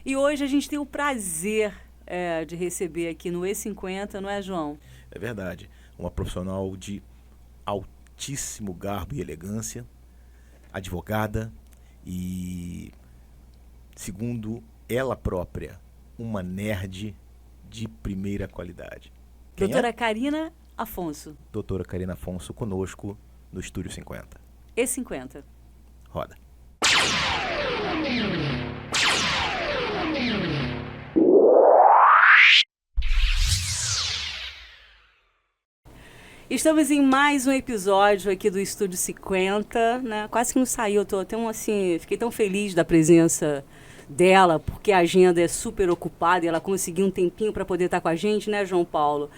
E hoje a gente tem o prazer de receber aqui no E50, não é, João? É verdade. Uma profissional de altíssimo garbo e elegância, advogada e, segundo ela própria, uma nerd de primeira qualidade. Quem Doutora é? Karina Afonso, Doutora Karina Afonso, conosco no Estúdio 50. E50. Roda. Estamos em mais um episódio aqui do Estúdio 50, né? Quase que não saiu, fiquei tão feliz da presença dela, porque a agenda é super ocupada e ela conseguiu um tempinho para poder estar com a gente, né, João Paulo?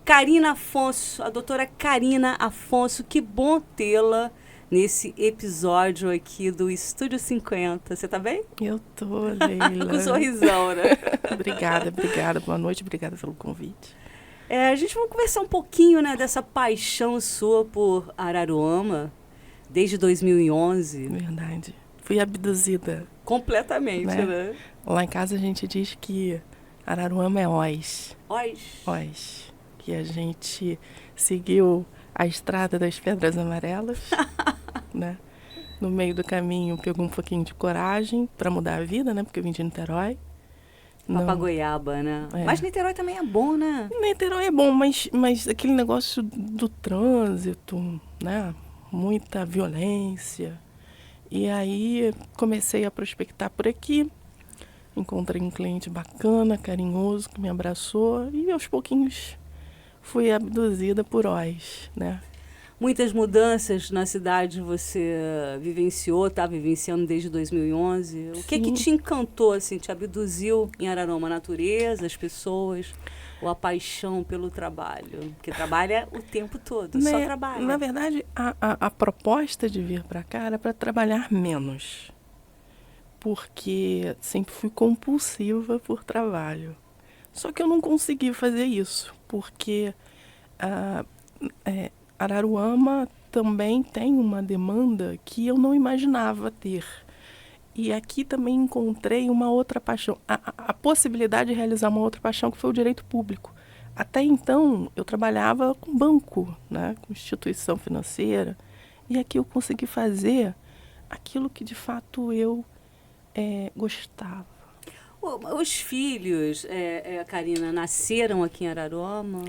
Karina Afonso, a doutora Karina Afonso, que bom tê-la nesse episódio aqui do Estúdio 50. Você tá bem? Eu tô, Leila. Com um sorrisão, né? Obrigada. Boa noite, obrigada pelo convite. A gente vai conversar um pouquinho, né, dessa paixão sua por Araruama, desde 2011. Verdade. Fui abduzida. Completamente, né? Lá em casa a gente diz que Araruama é Oz. Oz. Que a gente seguiu a estrada das Pedras Amarelas, né? No meio do caminho pegou um pouquinho de coragem para mudar a vida, né? Porque eu vim de Niterói. Papagoiaba, né? É. Mas Niterói também é bom, né? Niterói é bom, mas aquele negócio do trânsito, né? Muita violência. E aí comecei a prospectar por aqui. Encontrei um cliente bacana, carinhoso, que me abraçou. E aos pouquinhos fui abduzida por Oz, né? Muitas mudanças na cidade você está vivenciando desde 2011. O que te encantou, assim, te abduziu em Araruama? A natureza, as pessoas, ou a paixão pelo trabalho? Porque trabalha o tempo todo, só trabalha. Na verdade, a proposta de vir para cá era para trabalhar menos. Porque sempre fui compulsiva por trabalho. Só que eu não consegui fazer isso, porque Araruama também tem uma demanda que eu não imaginava ter. E aqui também encontrei uma outra paixão, a possibilidade de realizar uma outra paixão, que foi o direito público. Até então, eu trabalhava com banco, né, com instituição financeira, e aqui eu consegui fazer aquilo que de fato eu gostava. Os filhos, Karina, nasceram aqui em Araruama?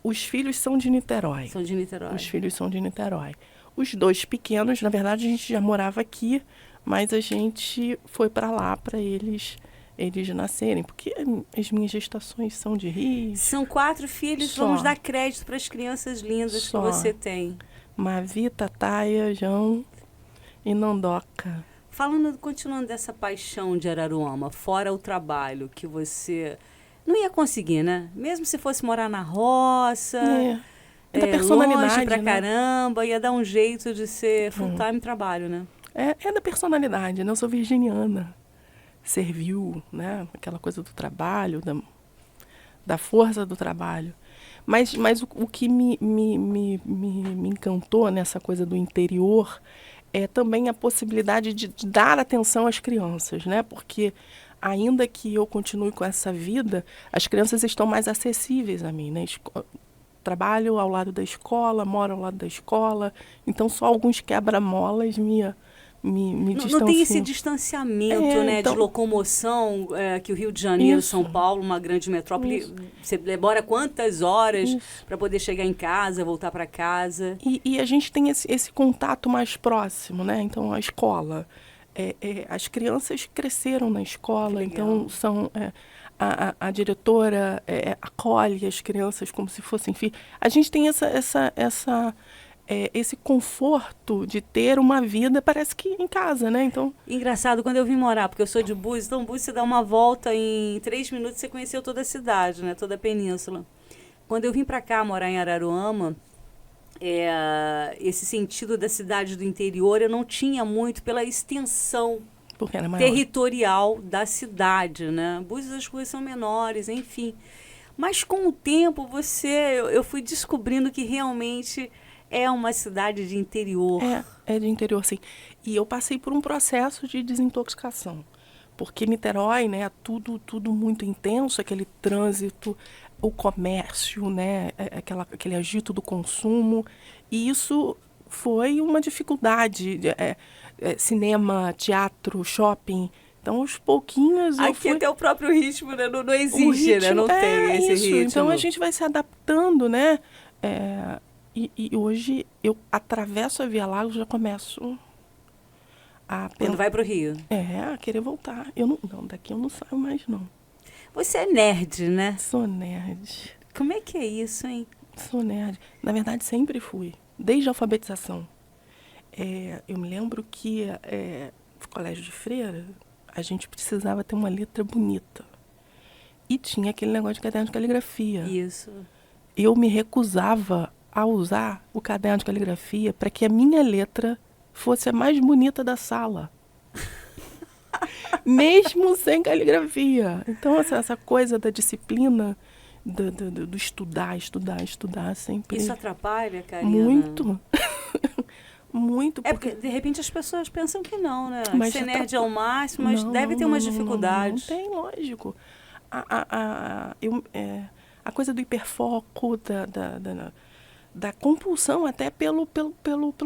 Os filhos são de Niterói. São de Niterói. Os filhos são de Niterói. Os dois pequenos, na verdade, a gente já morava aqui, mas a gente foi para lá para eles nascerem, porque as minhas gestações são de Rio. São 4 filhos, Só. Vamos dar crédito para as crianças lindas Só. que você tem. Mavi, Tataia, João e Nandoca. Continuando dessa paixão de Araruama, fora o trabalho que você não ia conseguir, né? Mesmo se fosse morar na roça, Da personalidade, longe pra né? caramba, ia dar um jeito de ser full-time trabalho, né? É da personalidade, né? Eu sou virginiana. Serviu, né? Aquela coisa do trabalho, da força do trabalho. Mas o que me encantou nessa coisa do interior é também a possibilidade de dar atenção às crianças, né? Porque ainda que eu continue com essa vida, as crianças estão mais acessíveis a mim, né? Trabalho ao lado da escola, moro ao lado da escola, então só alguns quebra-molas me distanciam. Não tem esse distanciamento, né, então, de locomoção, que o Rio de Janeiro, Isso. São Paulo, uma grande metrópole, você demora quantas horas para poder chegar em casa, voltar para casa? E a gente tem esse contato mais próximo, né? Então, a escola. As crianças cresceram na escola, então a diretora acolhe as crianças como se fossem filhos. A gente tem esse conforto de ter uma vida, parece que em casa, né? Então, engraçado, quando eu vim morar, porque eu sou de Búzios, então Búzios você dá uma volta em 3 minutos, você conheceu toda a cidade, né? Toda a península. Quando eu vim para cá morar em Araruama, esse sentido da cidade do interior eu não tinha muito pela extensão porque era maior. territorial da cidade, né? Búzios, as ruas são menores, enfim. Mas com o tempo eu fui descobrindo que realmente é uma cidade de interior. É de interior, sim. E eu passei por um processo de desintoxicação. porque Niterói, né, tudo muito intenso, aquele trânsito, o comércio, né, aquele agito do consumo, e isso foi uma dificuldade, cinema, teatro, shopping. Então, aos pouquinhos eu Aqui fui... até o próprio ritmo, né? Não O existe, né? Não tem esse isso. ritmo. Então, a gente vai se adaptando, né? E hoje, eu atravesso a Via Lagos, já começo a Quando vai pro Rio. a querer voltar. Não, daqui eu não saio mais, não. Você é nerd, né? Sou nerd. Como é que é isso, hein? Sou nerd. Na verdade, sempre fui. Desde a alfabetização. Eu me lembro que no colégio de freira, a gente precisava ter uma letra bonita. E tinha aquele negócio de caderno de caligrafia. Isso. Eu me recusava a usar o caderno de caligrafia para que a minha letra fosse a mais bonita da sala. Mesmo sem caligrafia. Então, essa coisa da disciplina, do estudar sempre. Isso atrapalha, Karina? Muito. Muito. Porque, de repente, as pessoas pensam que não, né? Mas ser nerd é o máximo, mas deve ter umas dificuldades. Não tem, lógico. A coisa do hiperfoco, da compulsão até pelo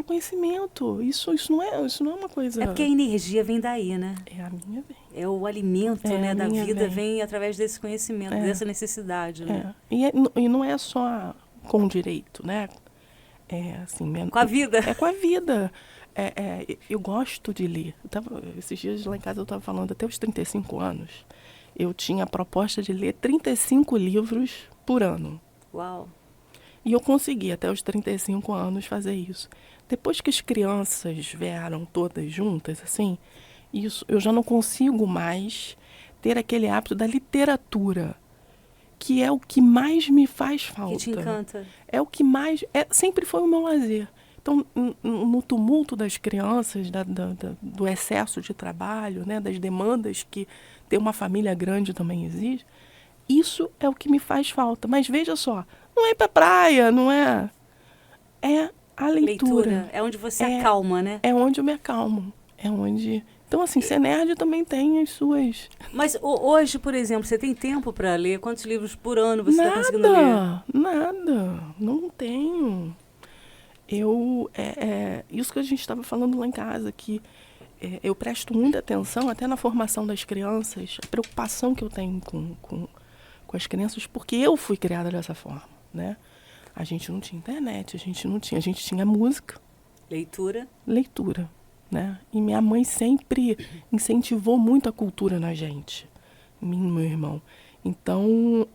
conhecimento. Isso não é uma coisa... É porque a energia vem daí, né? A minha vem. É o alimento, né, da vida, vem através desse conhecimento, dessa necessidade, né? E não é só com direito, né? Com a vida. É com a vida. Eu gosto de ler. Esses dias lá em casa eu estava falando, até os 35 anos, eu tinha a proposta de ler 35 livros por ano. Uau! E eu consegui, até os 35 anos, fazer isso. Depois que as crianças vieram todas juntas, assim, eu já não consigo mais ter aquele hábito da literatura, que é o que mais me faz falta. Que te encanta. É o que mais... sempre foi o meu lazer. Então, no tumulto das crianças, do excesso de trabalho, né, das demandas que ter uma família grande também exige, isso é o que me faz falta. Mas veja só, não é ir pra praia, não é... É a leitura. É onde você acalma, né? É onde eu me acalmo. É onde... Então, assim, ser nerd também tem as suas... Mas hoje, por exemplo, você tem tempo para ler? Quantos livros por ano você está conseguindo ler? Nada. Não tenho. Isso que a gente estava falando lá em casa, que eu presto muita atenção até na formação das crianças, a preocupação que eu tenho com as crianças, porque eu fui criada dessa forma, né? A gente não tinha internet, a gente tinha música. Leitura, né? E minha mãe sempre incentivou muito a cultura na gente, mim e meu irmão. Então,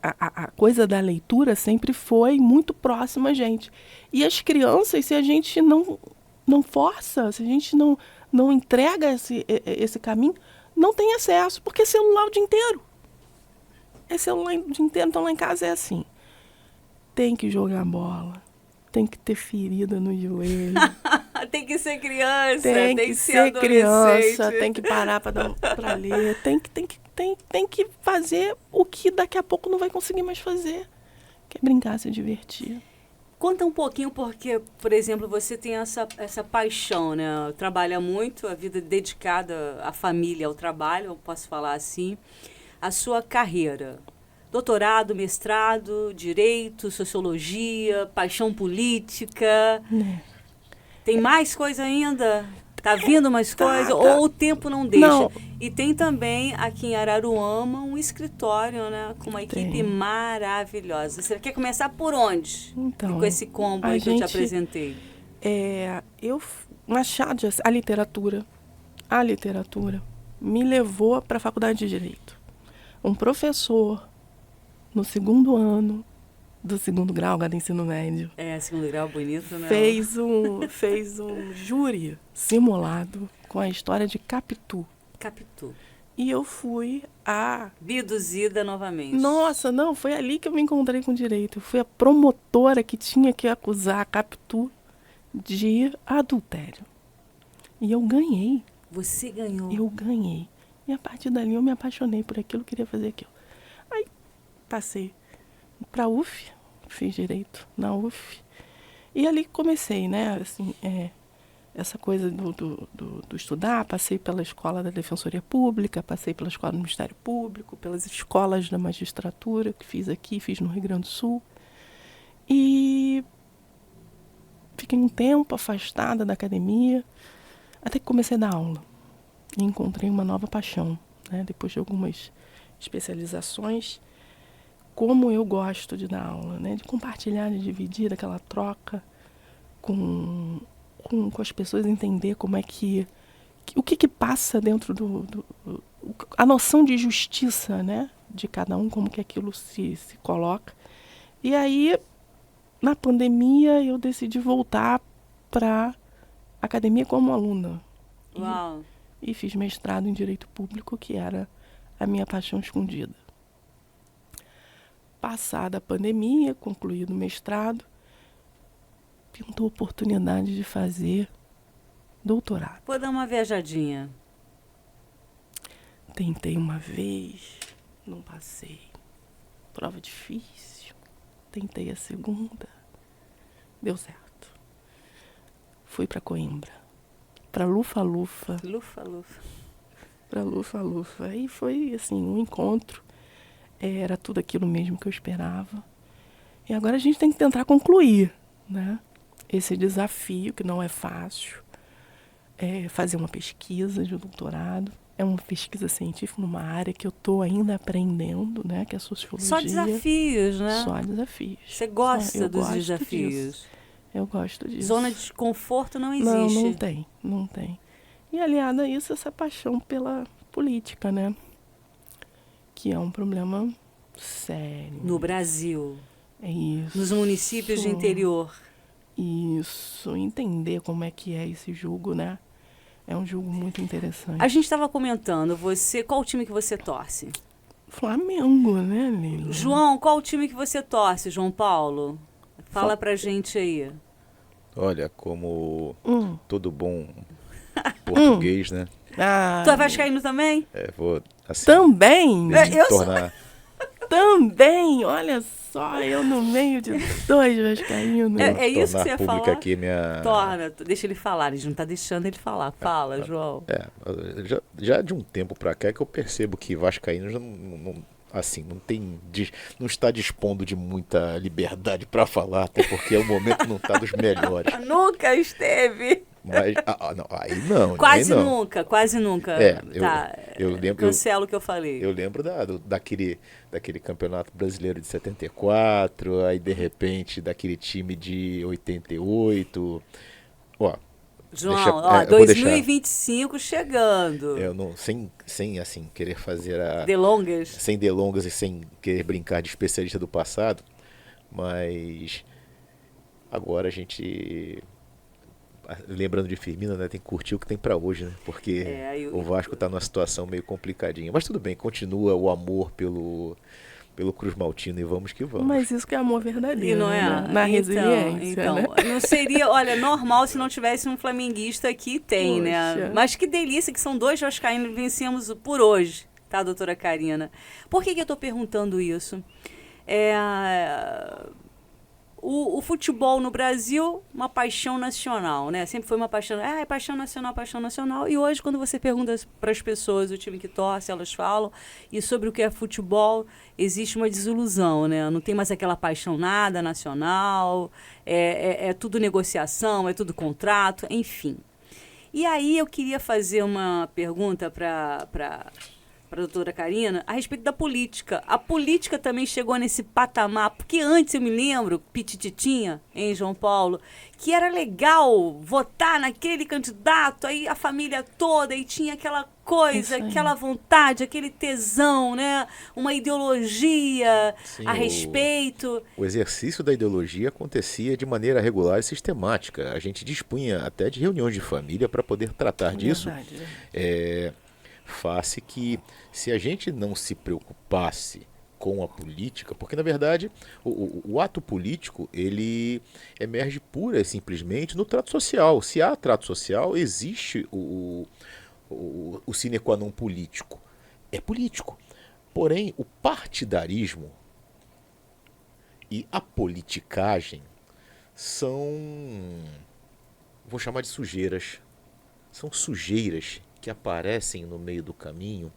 a coisa da leitura sempre foi muito próxima a gente. E as crianças, se a gente não força, se a gente não entrega esse caminho, não tem acesso, porque é celular o dia inteiro. É celular o dia inteiro. Então, lá em casa é assim. Tem que jogar bola. Tem que ter ferida no joelho. Tem que ser criança. Tem que ser criança. Tem que parar para ler. Tem que fazer o que daqui a pouco não vai conseguir mais fazer. Que é brincar, se divertir. Conta um pouquinho porque, por exemplo, você tem essa paixão, né? Trabalha muito, a vida dedicada à família, ao trabalho, eu posso falar assim. A sua carreira. Doutorado, mestrado, direito, sociologia, paixão política. Tem mais coisa ainda? Tá vindo mais coisa? Ou o tempo não deixa? Não. E tem também aqui em Araruama um escritório, né? Com uma equipe maravilhosa. Você quer começar por onde? Então, com esse combo aí que eu te apresentei. Machado, a literatura me levou para a faculdade de Direito. Um professor no segundo ano do segundo grau, do ensino médio. Segundo grau bonito, né? Fez um júri simulado com a história de Capitu. E eu fui abduzida novamente. Nossa, não, foi ali que eu me encontrei com direito. Eu fui a promotora que tinha que acusar a Capitu de adultério. E eu ganhei. Você ganhou? Eu ganhei. E a partir dali eu me apaixonei por aquilo, queria fazer aquilo. Aí passei para a UF, fiz direito na UF. E ali comecei, né? Assim, essa coisa do estudar, passei pela escola da Defensoria Pública, passei pela escola do Ministério Público, pelas escolas da magistratura que fiz aqui, fiz no Rio Grande do Sul. E fiquei um tempo afastada da academia, até que comecei a dar aula. E encontrei uma nova paixão, né? Depois de algumas especializações, como eu gosto de dar aula, né? De compartilhar, de dividir, daquela troca com as pessoas, entender como é o que passa dentro a noção de justiça, né? De cada um, como que aquilo se coloca. E aí, na pandemia, eu decidi voltar para a academia como aluna. Uau! E fiz mestrado em Direito Público, que era a minha paixão escondida. Passada a pandemia, concluído o mestrado, pintou a oportunidade de fazer doutorado. Vou dar uma viajadinha. Tentei uma vez, não passei. Prova difícil. Tentei a segunda, deu certo. Fui para Coimbra. Para Lufa-Lufa. Lufa-Lufa. Para Lufa-Lufa. Aí foi, assim, um encontro. Era tudo aquilo mesmo que eu esperava. E agora a gente tem que tentar concluir, né? Esse desafio, que não é fácil. Fazer uma pesquisa de doutorado. É uma pesquisa científica numa área que eu estou ainda aprendendo, né? Que é a sociologia. Só desafios, né? Só desafios. Você gosta dos desafios? Disso. Eu gosto disso. Zona de desconforto não existe. Não tem. E aliado a isso, essa paixão pela política, né? Que é um problema sério. No Brasil. É isso. Nos municípios de interior. Isso. Entender como é que é esse jogo, né? É um jogo muito interessante. A gente estava comentando, qual o time que você torce? Flamengo, né, Lila? João, qual o time que você torce, João Paulo? Fala pra gente aí. Olha, como todo bom português, né? Tu é vascaíno também? Vou assim, também? Eu tornar... Também, olha só, eu no meio de dois vascaínos. É isso que você ia falar? Aqui minha... Torna, deixa ele falar, a gente não tá deixando ele falar. Fala, João. Já de um tempo pra cá é que eu percebo que vascaíno já não está dispondo de muita liberdade para falar, até porque o momento não está dos melhores. Nunca esteve. Mas não, aí não. Quase aí não. quase nunca. Eu lembro. Cancelo o que eu falei. Eu lembro daquele campeonato brasileiro de 74, aí de repente daquele time de 88. Ó, João, 2025 chegando. Eu não, sem assim querer fazer delongas. Sem delongas e sem querer brincar de especialista do passado, mas agora a gente, lembrando de Firmino, né, tem que curtir o que tem para hoje, né? Porque o Vasco está numa situação meio complicadinha. Mas tudo bem, continua o amor pelo Cruz Maltino e vamos que vamos. Mas isso que é amor verdadeiro, não é? Né? Na resiliência, então, né? Não seria, olha, normal se não tivesse um flamenguista aqui, tem, né? Mas que delícia que são dois vascaínos, vencemos por hoje, tá, doutora Karina? Por que eu tô perguntando isso? O futebol no Brasil, uma paixão nacional, né? Sempre foi uma paixão, paixão nacional. E hoje, quando você pergunta para as pessoas o time que torce, elas falam, e sobre o que é futebol, existe uma desilusão, né? Não tem mais aquela paixão nada nacional, é tudo negociação, é tudo contrato, enfim. E aí eu queria fazer uma pergunta para a doutora Karina, a respeito da política. A política também chegou nesse patamar, porque antes eu me lembro, pitititinha, em João Paulo, que era legal votar naquele candidato, aí a família toda, e tinha aquela coisa, aquela vontade, aquele tesão, né? Uma ideologia a respeito. O exercício da ideologia acontecia de maneira regular e sistemática. A gente dispunha até de reuniões de família para poder tratar disso. Face que, se a gente não se preocupasse com a política, porque na verdade o ato político ele emerge pura e simplesmente no trato social. Se há trato social, existe o sine qua non político. É político. Porém, o partidarismo e a politicagem são vou chamar de sujeiras. São sujeiras que aparecem no meio do caminho,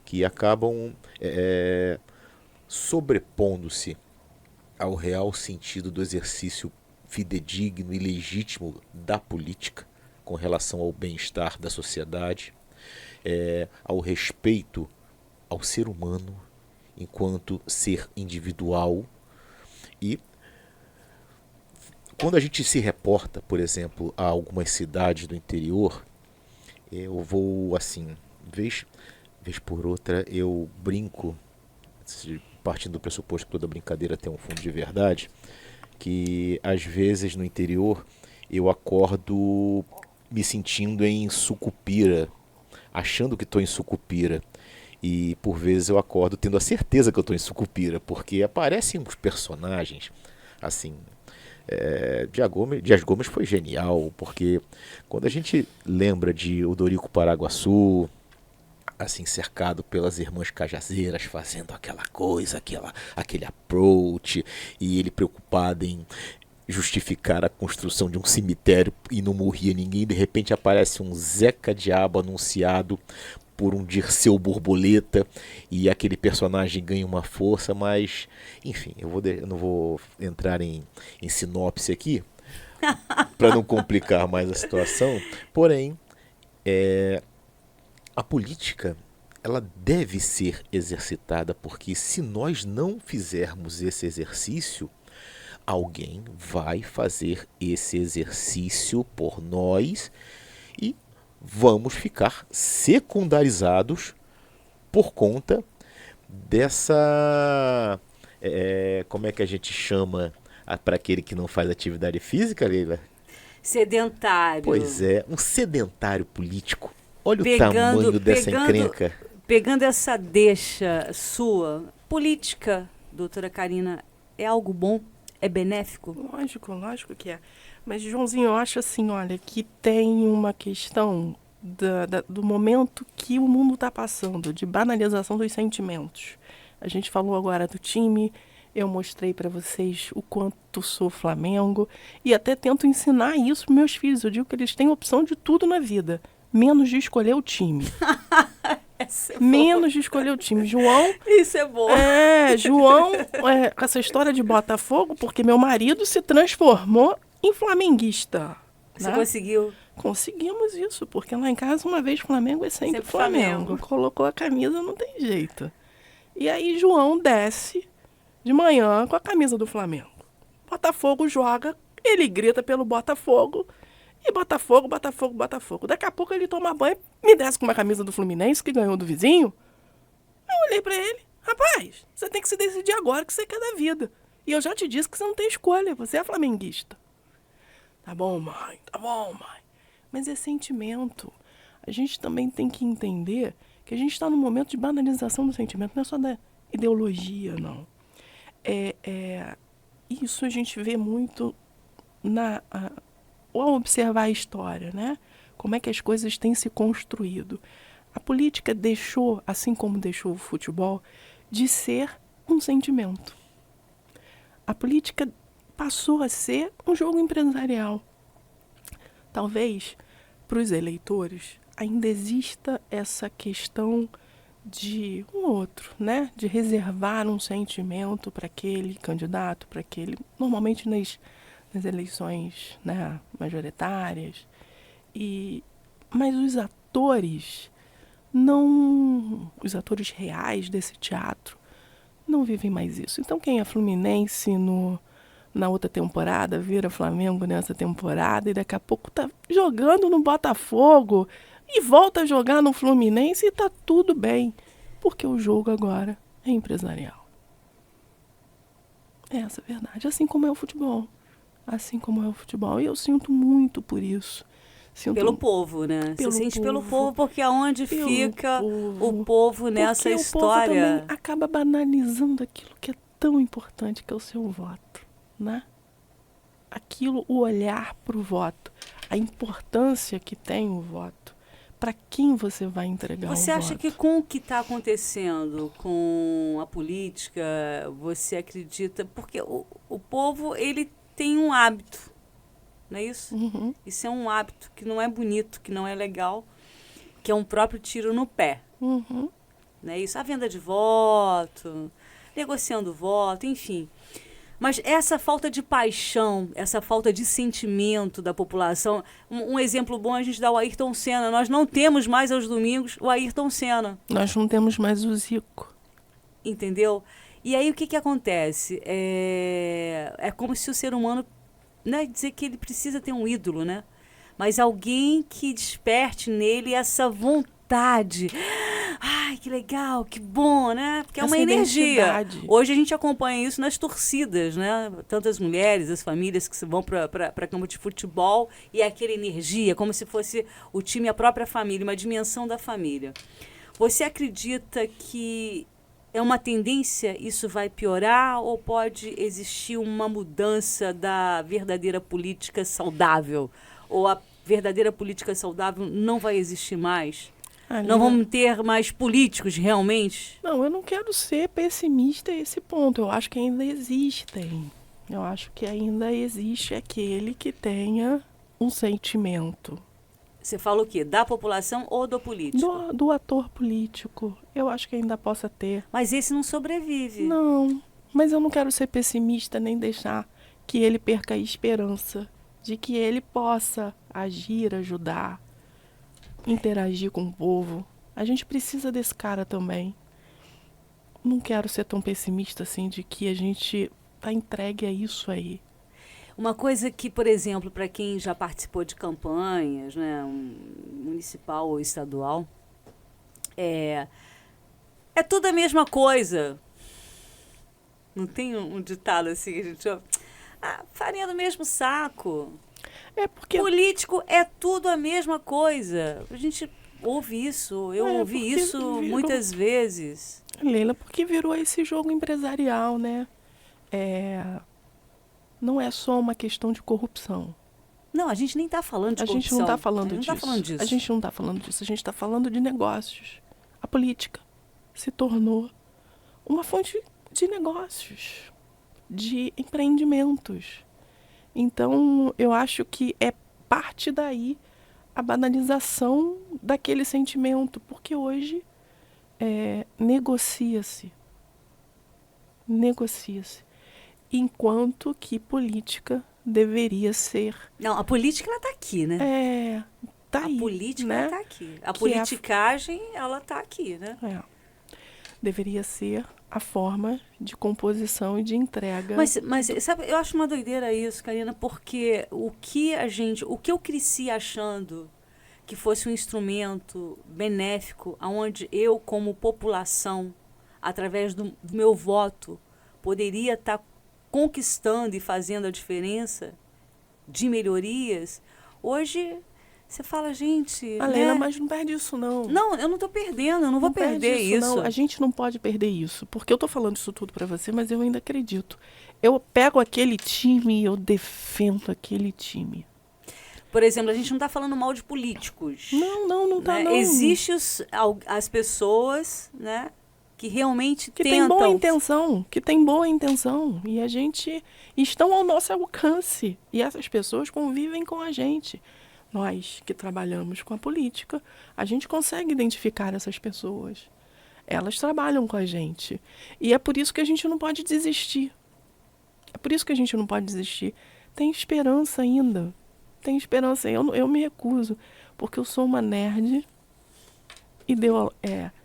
que acabam sobrepondo-se ao real sentido do exercício fidedigno e legítimo da política com relação ao bem-estar da sociedade, ao respeito ao ser humano enquanto ser individual. E quando a gente se reporta, por exemplo, a algumas cidades do interior, eu vou assim, vez por outra, eu brinco, partindo do pressuposto que toda brincadeira tem um fundo de verdade, que às vezes no interior eu acordo me sentindo em Sucupira, achando que estou em Sucupira. E por vezes eu acordo tendo a certeza que eu estou em Sucupira, porque aparecem uns personagens, assim, Dias Gomes foi genial, porque quando a gente lembra de Odorico Paraguaçu, assim, cercado pelas irmãs cajazeiras, fazendo aquela coisa, aquele approach, e ele preocupado em justificar a construção de um cemitério e não morria ninguém, de repente aparece um Zeca Diabo anunciado por um Dirceu Borboleta e aquele personagem ganha uma força, mas enfim, eu não vou entrar em sinopse aqui para não complicar mais a situação, porém a política ela deve ser exercitada, porque se nós não fizermos esse exercício, alguém vai fazer esse exercício por nós e vamos ficar secundarizados por conta dessa... como é que a gente chama para aquele que não faz atividade física, Leila? Sedentário. Pois é, um sedentário político. Olha o tamanho dessa encrenca. Pegando essa deixa sua, política, doutora Karina, é algo bom? É benéfico? Lógico que é. Mas, Joãozinho, eu acho assim, olha, que tem uma questão do momento que o mundo está passando, de banalização dos sentimentos. A gente falou agora do time, eu mostrei para vocês o quanto sou Flamengo, e até tento ensinar isso para meus filhos. Eu digo que eles têm opção de tudo na vida, menos de escolher o time. Menos de escolher o time. João... Isso é bom. João, com essa história de Botafogo, porque meu marido se transformou em flamenguista. Você né? conseguiu? Conseguimos isso, porque lá em casa, uma vez Flamengo é sempre Flamengo. Colocou a camisa, não tem jeito. E aí João desce de manhã com a camisa do Flamengo. Botafogo joga, ele grita pelo Botafogo... E Botafogo. Daqui a pouco ele toma banho, me desce com uma camisa do Fluminense, que ganhou do vizinho. Eu olhei pra ele. Rapaz, você tem que se decidir agora o que você quer da vida. E eu já te disse que você não tem escolha, você é flamenguista. Tá bom, mãe. Mas é sentimento. A gente também tem que entender que a gente está num momento de banalização do sentimento. Não é só da ideologia, não. Isso a gente vê muito ao observar a história, né? Como é que as coisas têm se construído. A política deixou, assim como deixou o futebol, de ser um sentimento. A política passou a ser um jogo empresarial. Talvez, para os eleitores, ainda exista essa questão de um outro, né? De reservar um sentimento para aquele candidato, para aquele... Normalmente nas eleições, né, majoritárias, mas os atores reais desse teatro não vivem mais isso. Então quem é Fluminense na outra temporada vira Flamengo nessa temporada e daqui a pouco tá jogando no Botafogo e volta a jogar no Fluminense e tá tudo bem, porque o jogo agora é empresarial. Essa é a verdade, assim como é o futebol. E eu sinto muito por isso. Pelo povo, né? Você sente pelo povo, porque aonde fica o povo nessa história... O povo também acaba banalizando aquilo que é tão importante, que é o seu voto, né? O olhar para o voto, a importância que tem o voto, para quem você vai entregar o voto. Você acha que com o que está acontecendo com a política, você acredita... Porque o povo, ele tem um hábito, não é isso? Uhum. Isso é um hábito que não é bonito, que não é legal, que é um próprio tiro no pé. Uhum. Não é isso? A venda de voto, negociando voto, enfim. Mas essa falta de paixão, essa falta de sentimento da população, um exemplo bom a gente dá o Ayrton Senna. Nós não temos mais aos domingos o Ayrton Senna, Nós não temos mais o Zico. entendeu? E aí o que acontece? É como se o ser humano, né, dizer que ele precisa ter um ídolo, né? Mas alguém que desperte nele essa vontade. Ai, que legal, que bom, né? Porque é uma Essa energia. identidade. Hoje a gente acompanha isso nas torcidas, né? Tantas mulheres, as famílias que vão para campo de futebol e é aquela energia, como se fosse o time, a própria família, uma dimensão da família. Você acredita que é uma tendência, isso vai piorar ou pode existir uma mudança da verdadeira política saudável? Ou a verdadeira política saudável não vai existir mais? Não vamos ter mais políticos realmente? Não, eu não quero ser pessimista a esse ponto. Eu acho que ainda existem. Eu acho que ainda existe aquele que tenha um sentimento. Você fala o quê? Da população ou do político? Do ator político. Eu acho que ainda possa ter. Mas esse não sobrevive. Não, mas eu não quero ser pessimista nem deixar que ele perca a esperança de que ele possa agir, ajudar, interagir com o povo. A gente precisa desse cara também. Não quero ser tão pessimista assim de que a gente tá entregue a isso aí. Uma coisa que, por exemplo, para quem já participou de campanhas, né, municipal ou estadual, é tudo a mesma coisa. Não tem um ditado assim que a gente chama? Farinha do mesmo saco. É porque Político é tudo a mesma coisa. A gente ouve isso, eu ouvi porque isso virou- muitas vezes. Leila, porque virou esse jogo empresarial, né? Não é só uma questão de corrupção. Não, a gente nem está falando de A corrupção. gente não está falando A gente disso. não tá falando disso. A gente não está falando disso. A gente está falando de negócios. A política se tornou uma fonte de negócios, de empreendimentos. Então, eu acho que é parte daí a banalização daquele sentimento, porque hoje negocia-se. Negocia-se. Enquanto que política deveria ser. Não, a política ela está aqui, né? Tá aí, A política né? ela está aqui. A Que politicagem ela está aqui, né? Deveria ser a forma de composição e de entrega. Mas sabe, eu acho uma doideira isso, Karina, porque o que eu cresci achando que fosse um instrumento benéfico, aonde eu, como população, através do meu voto, poderia estar conquistando e fazendo a diferença de melhorias, hoje você fala, gente... Leila, né? mas não perde isso, não. Não, eu não estou perdendo, eu não vou perde perder isso. não. A gente não pode perder isso, porque eu tô falando isso tudo para você, mas eu ainda acredito. Eu pego aquele time e eu defendo aquele time. Por exemplo, a gente não está falando mal de políticos. Não tá, né? não. Existem as pessoas, né, que realmente Que tentam... tem boa intenção. E a gente... estão ao nosso alcance. E essas pessoas convivem com a gente. Nós que trabalhamos com a política, a gente consegue identificar essas pessoas. Elas trabalham com a gente. E é por isso que a gente não pode desistir. Tem esperança ainda. Tem esperança. Eu me recuso. Porque eu sou uma nerd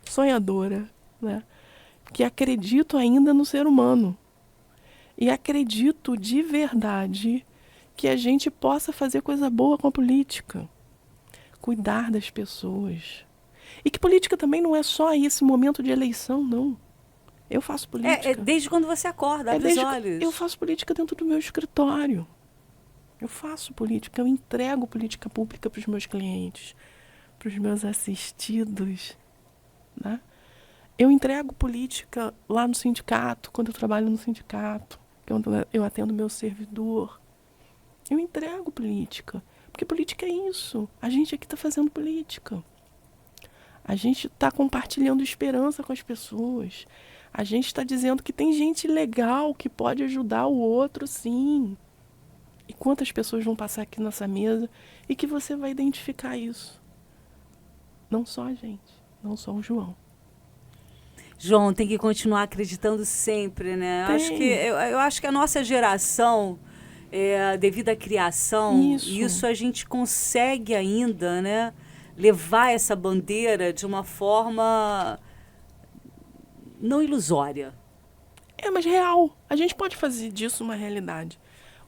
sonhadora, né? Que acredito ainda no ser humano. E acredito de verdade que a gente possa fazer coisa boa com a política. Cuidar das pessoas. E que política também não é só esse momento de eleição, não. Eu faço política. desde quando você acorda, abre os olhos. Eu faço política dentro do meu escritório. Eu faço política, eu entrego política pública para os meus clientes, para os meus assistidos, né? Eu entrego política lá no sindicato, quando eu trabalho no sindicato, quando eu atendo meu servidor. Eu entrego política, porque política é isso. A gente aqui está fazendo política. A gente está compartilhando esperança com as pessoas. A gente está dizendo que tem gente legal que pode ajudar o outro, sim. e quantas pessoas vão passar aqui nessa mesa e que você vai identificar isso. Não só a gente, não só o João. João, tem que continuar acreditando sempre, né? Eu acho que a nossa geração, devido à criação, isso a gente consegue ainda, né, levar essa bandeira de uma forma não ilusória. Mas real. A gente pode fazer disso uma realidade.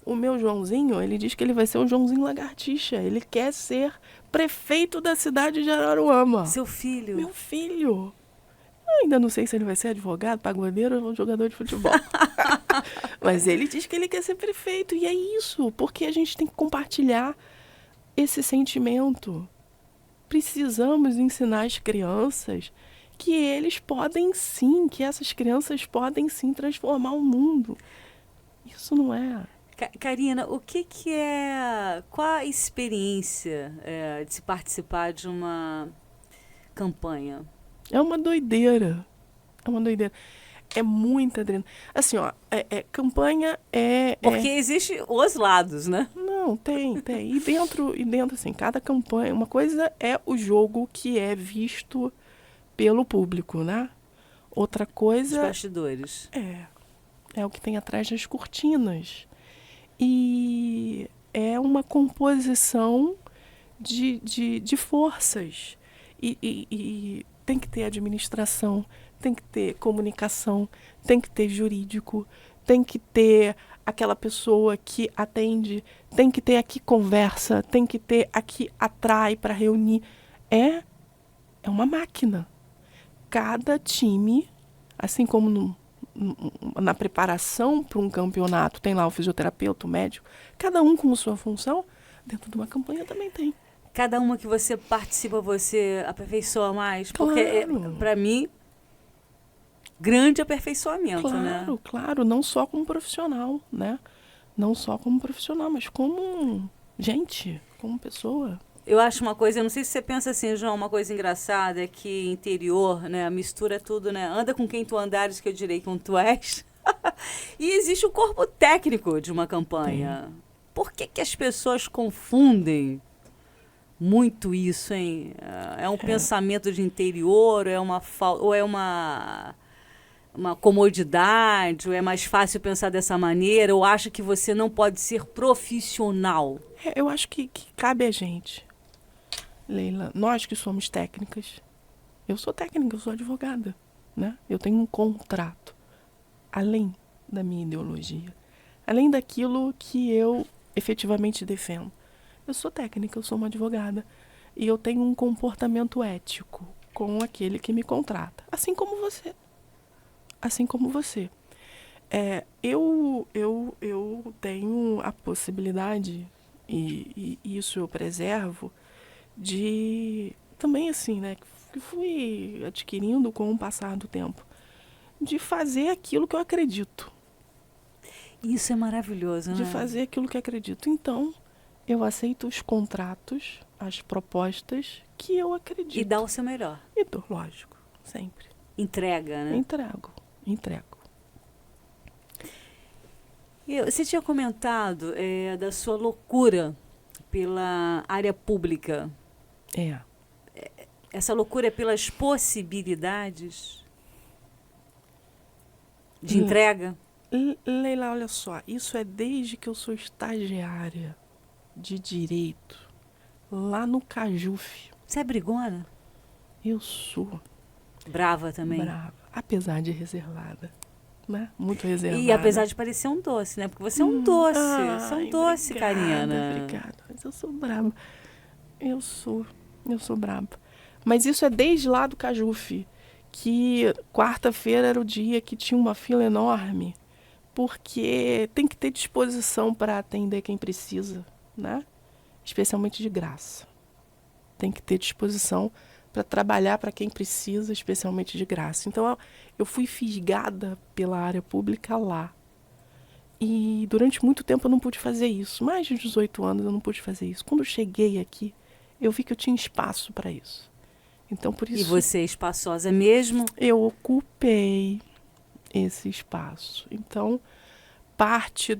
O meu Joãozinho, ele diz que ele vai ser o Joãozinho Lagartixa. Ele quer ser prefeito da cidade de Araruama. Seu filho. Meu filho. Eu ainda não sei se ele vai ser advogado, pagodeiro ou jogador de futebol. Mas ele diz que ele quer ser prefeito. E é isso, porque a gente tem que compartilhar esse sentimento. Precisamos ensinar as crianças que eles podem sim, que essas crianças podem sim transformar o mundo. Isso não é... Karina, o que é... Qual a experiência de se participar de uma campanha? É uma doideira. É uma doideira. É muita adrenalina. Assim, ó, campanha é... Porque existe os lados, né? Não, tem. E dentro, assim, cada campanha... Uma coisa é o jogo que é visto pelo público, né? Outra coisa... Os bastidores. É o que tem atrás das cortinas. E é uma composição de forças. E tem que ter administração, tem que ter comunicação, tem que ter jurídico, tem que ter aquela pessoa que atende, tem que ter a que conversa, tem que ter a que atrai para reunir. É uma máquina. Cada time, assim como na preparação para um campeonato, tem lá o fisioterapeuta, o médico, cada um com sua função, dentro de uma campanha também tem. Cada uma que você participa, você aperfeiçoa mais? Claro. Porque, para mim, grande aperfeiçoamento, né? Claro, não só como profissional, né? Não só como profissional, mas como gente, como pessoa. Eu acho uma coisa, eu não sei se você pensa assim, João, uma coisa engraçada é que interior, né, mistura tudo, né? Anda com quem tu andares, que eu direi quem tu és. E existe o corpo técnico de uma campanha. Sim. Por que as pessoas confundem muito isso, hein? É um pensamento de interior, ou é uma comodidade, ou é mais fácil pensar dessa maneira, ou acha que você não pode ser profissional? Eu acho que cabe a gente, Leila, nós que somos técnicas. Eu sou técnica, eu sou advogada, né? Eu tenho um contrato, além da minha ideologia, além daquilo que eu efetivamente defendo. Eu sou técnica, eu sou uma advogada. E eu tenho um comportamento ético com aquele que me contrata. Assim como você. Assim como você. Eu tenho a possibilidade, e isso eu preservo, de... Também assim, né? Que fui adquirindo com o passar do tempo. De fazer aquilo que eu acredito. Isso é maravilhoso, né? De fazer aquilo que eu acredito. Então... Eu aceito os contratos, as propostas que eu acredito. E dá o seu melhor. E dou, lógico, sempre. Entrega, né? Entrego. Você tinha comentado da sua loucura pela área pública. Essa loucura é pelas possibilidades de entrega? Leila, olha só, isso é desde que eu sou estagiária de direito, lá no Cajuf. Você é brigona? Eu sou. Brava também? Brava, apesar de reservada, né? Muito reservada. E apesar de parecer um doce, né? Porque você é um doce, você é um doce, Karina. Obrigada, mas eu sou brava. Eu sou brava. Mas isso é desde lá do Cajuf, que quarta-feira era o dia que tinha uma fila enorme, porque tem que ter disposição para atender quem precisa, né? Especialmente de graça. Tem que ter disposição para trabalhar para quem precisa, especialmente de graça. Então, eu fui fisgada pela área pública lá. E durante muito tempo eu não pude fazer isso. Mais de 18 anos eu não pude fazer isso. Quando eu cheguei aqui, eu vi que eu tinha espaço para isso. Então, por isso... E você é espaçosa mesmo? Eu ocupei esse espaço. Então, parte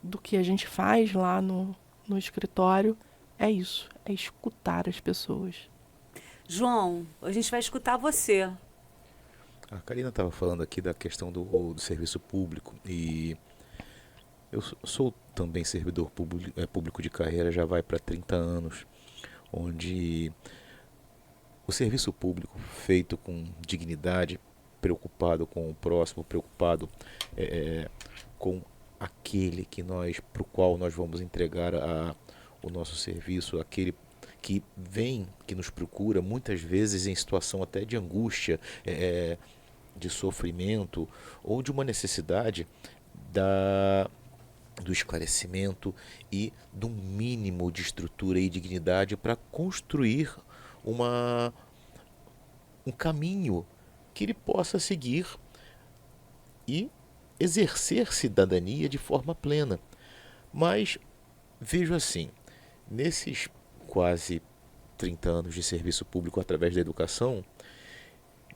do que a gente faz lá no escritório é isso, é escutar as pessoas. João, a gente vai escutar você. A Karina estava falando aqui da questão do serviço público e eu sou também servidor público de carreira, já vai para 30 anos, onde o serviço público feito com dignidade, preocupado com o próximo, preocupado com aquele para o qual nós vamos entregar o nosso serviço, aquele que vem, que nos procura, muitas vezes em situação até de angústia, de sofrimento ou de uma necessidade do esclarecimento e do mínimo de estrutura e dignidade para construir um caminho que ele possa seguir e exercer cidadania de forma plena. Mas vejo assim, nesses quase 30 anos de serviço público através da educação,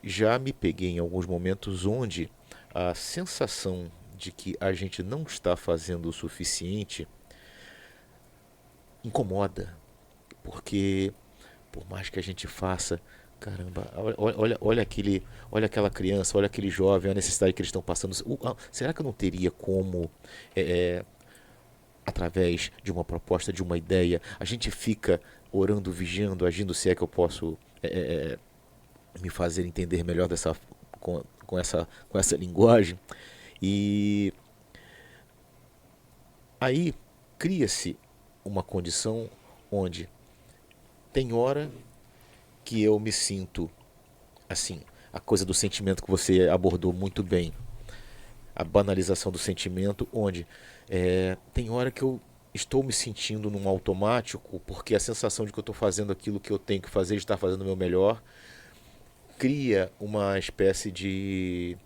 já me peguei em alguns momentos onde a sensação de que a gente não está fazendo o suficiente incomoda, porque por mais que a gente faça, caramba, olha aquela criança, olha aquele jovem, a necessidade que eles estão passando. Será que eu não teria como, através de uma proposta, de uma ideia, a gente fica orando, vigiando, agindo, se é que eu posso me fazer entender melhor com essa linguagem? E aí cria-se uma condição onde tem hora que eu me sinto assim, a coisa do sentimento que você abordou muito bem, a banalização do sentimento, onde tem hora que eu estou me sentindo num automático, porque a sensação de que eu estou fazendo aquilo que eu tenho que fazer, de estar fazendo o meu melhor, cria uma espécie de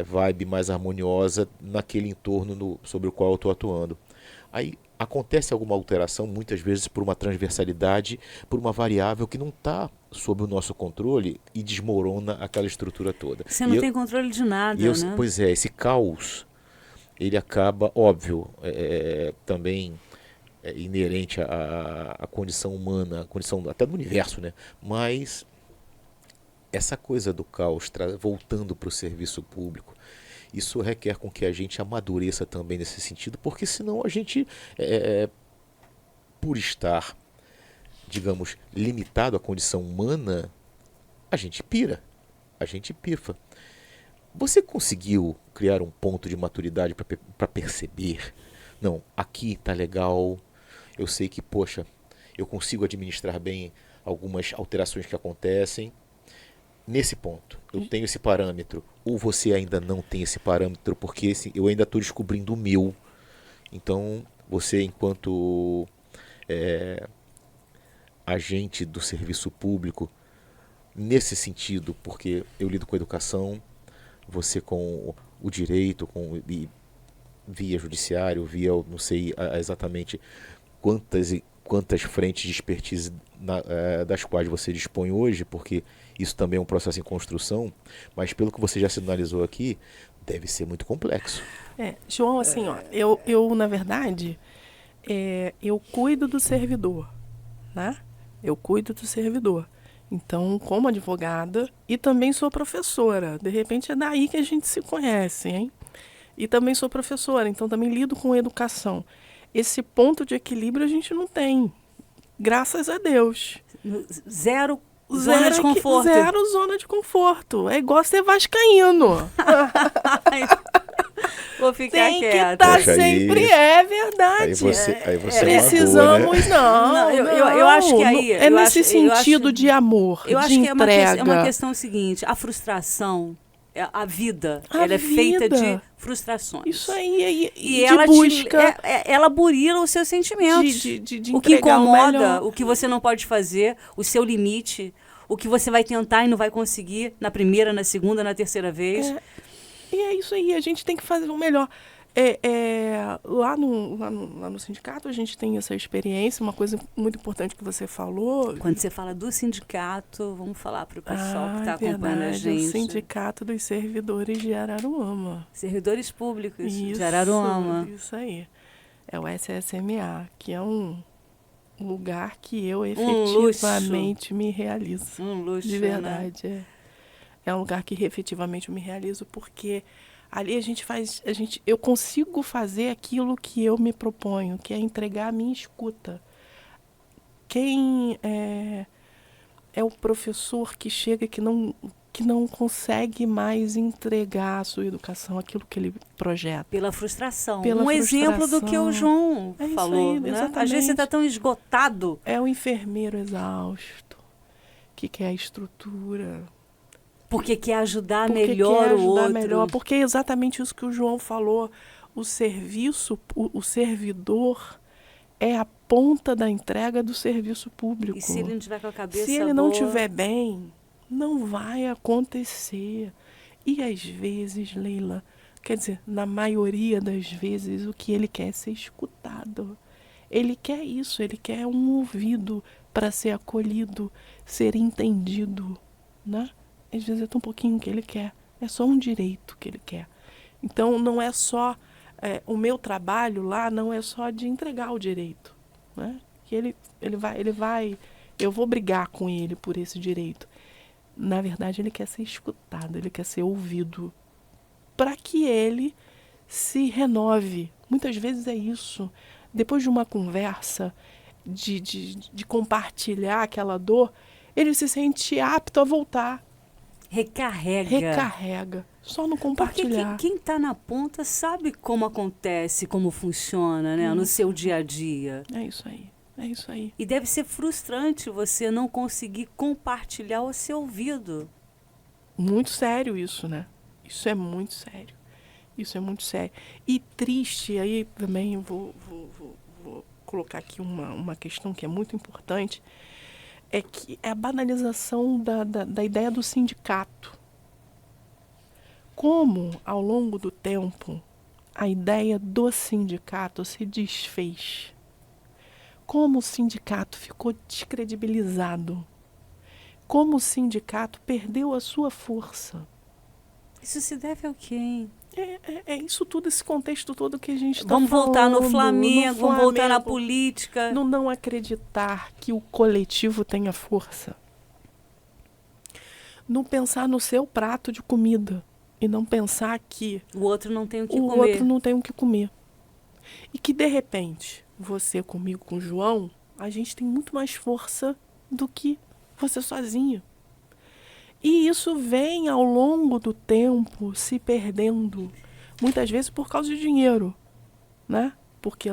vibe mais harmoniosa naquele entorno sobre o qual eu estou atuando. Aí acontece alguma alteração, muitas vezes por uma transversalidade, por uma variável que não está sob o nosso controle e desmorona aquela estrutura toda. Você não tem controle de nada, né? Pois é, esse caos, ele acaba, óbvio, também inerente à condição humana, à condição até do universo, né? Mas essa coisa do caos, voltando para o serviço público, isso requer com que a gente amadureça também nesse sentido, porque senão a gente, por estar, digamos, limitado à condição humana, a gente pira, a gente pifa. Você conseguiu criar um ponto de maturidade para perceber? Não, aqui tá legal, eu sei que, poxa, eu consigo administrar bem algumas alterações que acontecem. Nesse ponto, eu tenho esse parâmetro, ou você ainda não tem esse parâmetro, porque eu ainda estou descobrindo o meu. Então, você, enquanto agente do serviço público, nesse sentido, porque eu lido com a educação, você com o direito, via judiciário, via, não sei exatamente quantas frentes de expertise das quais você dispõe hoje, porque isso também é um processo em construção, mas pelo que você já sinalizou aqui, deve ser muito complexo. João, assim, eu na verdade, eu cuido do servidor, né? Eu cuido do servidor. Então, como advogada, e também sou professora. De repente é daí que a gente se conhece, hein? E também sou professora, então também lido com educação. Esse ponto de equilíbrio a gente não tem. Graças a Deus. Zero zona de conforto. Zero zona de conforto. É igual ser vascaíno. Vou ficar tem quieta. Que estar sempre, é verdade. Aí você precisamos, magoa, né? Eu acho que aí... É nesse sentido de amor, eu de acho que entrega. é uma questão seguinte, a frustração, a vida, ela é feita de frustrações. Isso aí, e de ela busca. Ela burila os seus sentimentos. De o que incomoda, o que você não pode fazer, o seu limite, o que você vai tentar e não vai conseguir na primeira, na segunda, na terceira vez. E é isso aí, a gente tem que fazer o melhor. Lá no sindicato a gente tem essa experiência, uma coisa muito importante que você falou. Quando você fala do sindicato, vamos falar para o pessoal que está acompanhando a gente. O Sindicato dos Servidores de Araruama. Servidores Públicos de Araruama. Isso aí. É o SSMA, que é um lugar que eu luxo. efetivamente me realizo. Luxo, De né? verdade, é um lugar que efetivamente eu me realizo, porque ali eu consigo fazer aquilo que eu me proponho, que é entregar a minha escuta. Quem é o professor que chega que não consegue mais entregar a sua educação, aquilo que ele projeta? Pela frustração. Pela Exemplo do que o João É isso falou, aí, né? Às exatamente. vezes você está tão esgotado. É o enfermeiro exausto, que quer a estrutura, Porque quer ajudar porque melhor quer o ajudar outro. melhor, porque é exatamente isso que o João falou. O serviço, o servidor é a ponta da entrega do serviço público. E se ele não tiver com a cabeça Se ele não boa, estiver bem, não vai acontecer. E às vezes, Leila, quer dizer, na maioria das vezes, o que ele quer é ser escutado. Ele quer isso, ele quer um ouvido para ser acolhido, ser entendido, né? Às vezes é tão pouquinho que ele quer, é só um direito que ele quer. Então não é só, o meu trabalho lá não é só de entregar o direito, né? Que ele vai, eu vou brigar com ele por esse direito. Na verdade ele quer ser escutado, ele quer ser ouvido, para que ele se renove. Muitas vezes é isso. Depois de uma conversa, de compartilhar aquela dor, ele se sente apto a voltar. Recarrega. Só no compartilhar. Porque quem está na ponta sabe como acontece, como funciona, né? No seu dia a dia. É isso aí. E deve ser frustrante você não conseguir compartilhar o seu ouvido. Muito sério isso, né? Isso é muito sério. E triste, aí também vou colocar aqui uma questão que é muito importante, é que é a banalização da ideia do sindicato. Como, ao longo do tempo, a ideia do sindicato se desfez. Como o sindicato ficou descredibilizado. Como o sindicato perdeu a sua força. Isso se deve ao quê, hein? É isso tudo, esse contexto todo que a gente está falando. Vamos voltar no Flamengo, vamos voltar na política. política. Não acreditar que o coletivo tenha força. Não pensar no seu prato de comida. E não pensar que o outro não tem o que comer. O outro não tem o que comer. E que, de repente, você comigo, com o João, a gente tem muito mais força do que você sozinho. E isso vem, ao longo do tempo, se perdendo. Muitas vezes por causa de dinheiro, né? Porque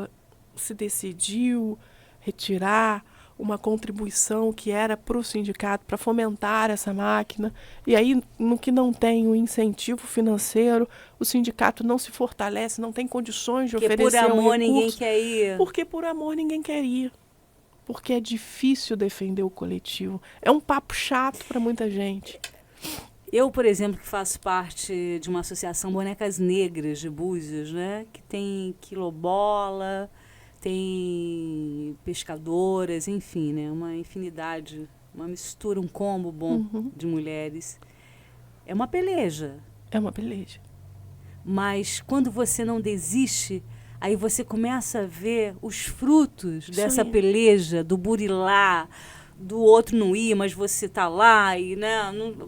se decidiu retirar uma contribuição que era para o sindicato, para fomentar essa máquina. E aí, no que não tem o incentivo financeiro, o sindicato não se fortalece, não tem condições de oferecer um recurso. Porque por amor ninguém quer ir. Porque por amor ninguém quer ir. Porque é difícil defender o coletivo. É um papo chato para muita gente. Eu, por exemplo, que faço parte de uma associação Bonecas Negras de Búzios, né? Que tem quilombola, tem pescadoras, enfim, né? Uma infinidade, uma mistura, um combo bom de mulheres. É uma peleja. É uma peleja. Mas quando você não desiste, aí você começa a ver os frutos dessa peleja, do burilá, do outro não ir, mas você tá lá, e né,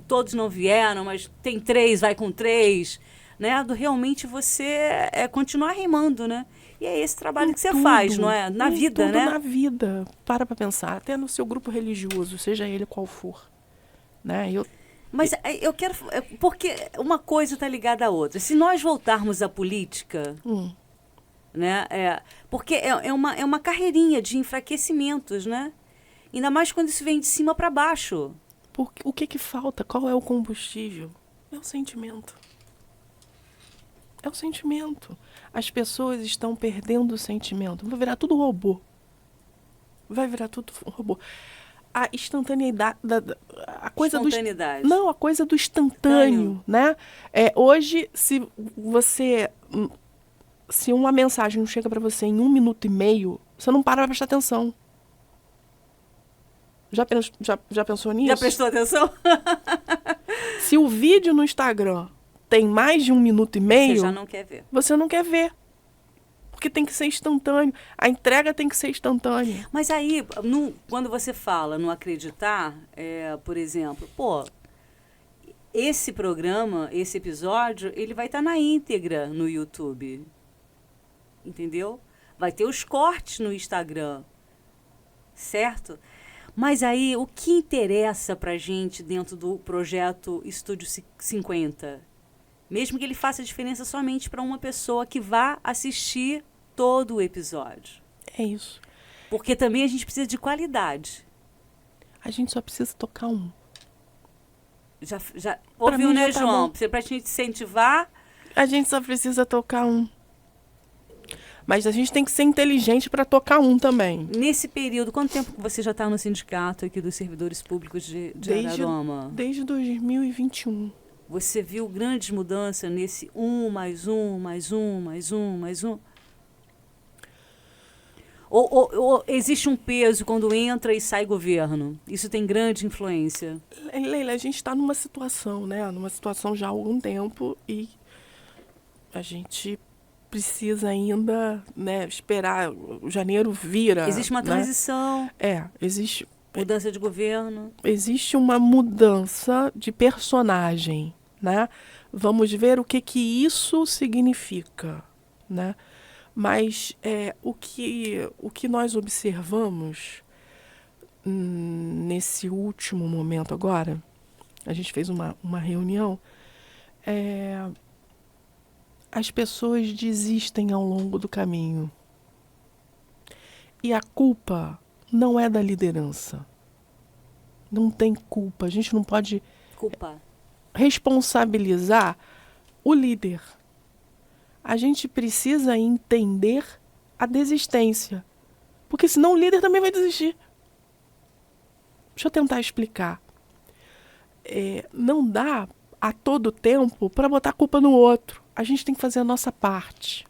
todos não vieram, mas tem 3, vai com 3, né? Realmente você continuar rimando, né? E é esse trabalho que você faz, não é? Na vida, né? Na vida. Para pensar. Até no seu grupo religioso, seja ele qual for. Né? Mas eu quero... Porque uma coisa está ligada à outra. Se nós voltarmos à política... Né? Porque é uma carreirinha de enfraquecimentos, né? Ainda mais quando isso vem de cima para baixo. Porque, o que falta? Qual é o combustível? É o sentimento. É o sentimento. As pessoas estão perdendo o sentimento. Vai virar tudo robô. A instantaneidade, a coisa espontaneidade. A coisa do instantâneo, né? Hoje, se uma mensagem não chega para você em 1 minuto e meio, você não para prestar atenção. Já pensou nisso? Já prestou atenção? Se o vídeo no Instagram tem mais de 1 minuto e meio... Você já não quer ver. Você não quer ver. porque tem que ser instantâneo. A entrega tem que ser instantânea. Mas aí, quando você fala no acreditar, por exemplo, esse programa, esse episódio, ele vai estar na íntegra no YouTube. Entendeu? Vai ter os cortes no Instagram. Certo? Mas aí, o que interessa pra gente dentro do projeto Estúdio 50? Mesmo que ele faça diferença somente para uma pessoa que vá assistir todo o episódio. É isso. Porque também a gente precisa de qualidade. A gente só precisa tocar um. Já ouviu, mim né, já tá João? bom. Pra gente incentivar. A gente só precisa tocar um. Mas a gente tem que ser inteligente para tocar um também. Nesse período, quanto tempo você já está no sindicato aqui dos servidores públicos de Araruama? Desde 2021. Você viu grandes mudanças nesse mais um? Ou existe um peso quando entra e sai governo? Isso tem grande influência? Leila, a gente está numa situação, né? Numa situação já há algum tempo e a gente precisa ainda, né, esperar. O janeiro vira. Existe uma transição. Existe. Mudança de governo. Existe uma mudança de personagem, né? Vamos ver o que isso significa, né? Mas o que nós observamos nesse último momento agora, a gente fez uma reunião, as pessoas desistem ao longo do caminho. E a culpa não é da liderança. Não tem culpa. A gente não pode responsabilizar o líder. A gente precisa entender a desistência. Porque senão o líder também vai desistir. Deixa eu tentar explicar. Não dá a todo tempo para botar a culpa no outro. A gente tem que fazer a nossa parte.